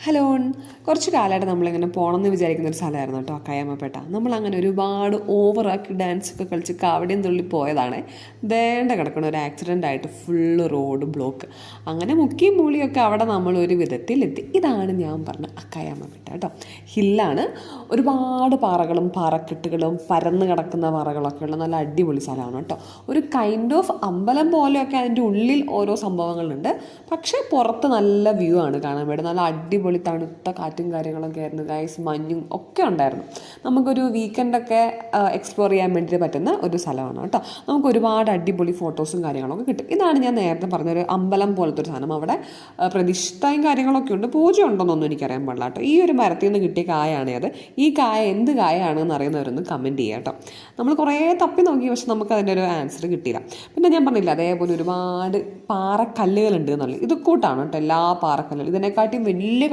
Hello. കുറച്ച് കാലമായിട്ട് നമ്മളിങ്ങനെ പോകണമെന്ന് വിചാരിക്കുന്ന ഒരു സ്ഥലമായിരുന്നു കേട്ടോ അക്കയമ്മപേട്ട. നമ്മളങ്ങനെ ഒരുപാട് ഓവറാക്കി ഡാൻസൊക്കെ കളിച്ച് കാവടിയും തുള്ളി പോയതാണ്. ദേണ്ട കിടക്കണ ഒരു ആക്സിഡൻ്റ് ആയിട്ട് ഫുള്ള് റോഡ് ബ്ലോക്ക്. അങ്ങനെ മുക്കിയും മൂളിയൊക്കെ അവിടെ നമ്മൾ ഒരു വിധത്തിലെത്തി. ഇതാണ് ഞാൻ പറഞ്ഞ അക്കയമ്മപേട്ട കേട്ടോ. ഹില്ലാണ്, ഒരുപാട് പാറകളും പാറക്കെട്ടുകളും പരന്ന് കിടക്കുന്ന പാറകളൊക്കെ ഉള്ള നല്ല അടിപൊളി സ്ഥലമാണ് കേട്ടോ. ഒരു കൈൻഡ് ഓഫ് അമ്പലം പോലെയൊക്കെ അതിൻ്റെ ഉള്ളിൽ ഓരോ സംഭവങ്ങളുണ്ട്. പക്ഷേ പുറത്ത് നല്ല വ്യൂ ആണ് കാണാൻ വേണ്ടി. നല്ല അടിപൊളി തണുത്ത കാറ്റും കാര്യങ്ങളൊക്കെ ആയിരുന്നു ഗൈസ്. മഞ്ഞും ഒക്കെ ഉണ്ടായിരുന്നു. നമുക്കൊരു വീക്കെൻഡൊക്കെ എക്സ്പ്ലോർ ചെയ്യാൻ വേണ്ടിയിട്ട് പറ്റുന്ന ഒരു സ്ഥലമാണ് കേട്ടോ. നമുക്ക് ഒരുപാട് അടിപൊളി ഫോട്ടോസും കാര്യങ്ങളൊക്കെ കിട്ടും. ഇതാണ് ഞാൻ നേരത്തെ പറഞ്ഞൊരു അമ്പലം പോലത്തെ ഒരു സാധനം. അവിടെ പ്രതിഷ്ഠയും കാര്യങ്ങളൊക്കെ ഉണ്ട്. പൂജ ഉണ്ടോയെന്നൊന്നും എനിക്കറിയാൻ പാടില്ല കേട്ടോ. ഈ ഒരു മരത്തിൽ നിന്ന് കിട്ടിയ കായാണ് അത്. ഈ കായ എന്ത് കായാണെന്ന് അറിയുന്നവരൊന്ന് കമൻറ്റ് ചെയ്യുക കേട്ടോ. നമ്മൾ കുറേ തപ്പി നോക്കി, പക്ഷെ നമുക്ക് അതിൻ്റെ ഒരു ആൻസർ കിട്ടിയില്ല. പിന്നെ ഞാൻ പറഞ്ഞില്ല, അതേപോലെ ഒരുപാട് പാറക്കല്ലുകളുണ്ട് എന്നുള്ളത്. ഇത് കൂട്ടാണ് കേട്ടോ എല്ലാ പാറക്കല്ലുകളും. ഇതിനെക്കാട്ടിയും വലിയ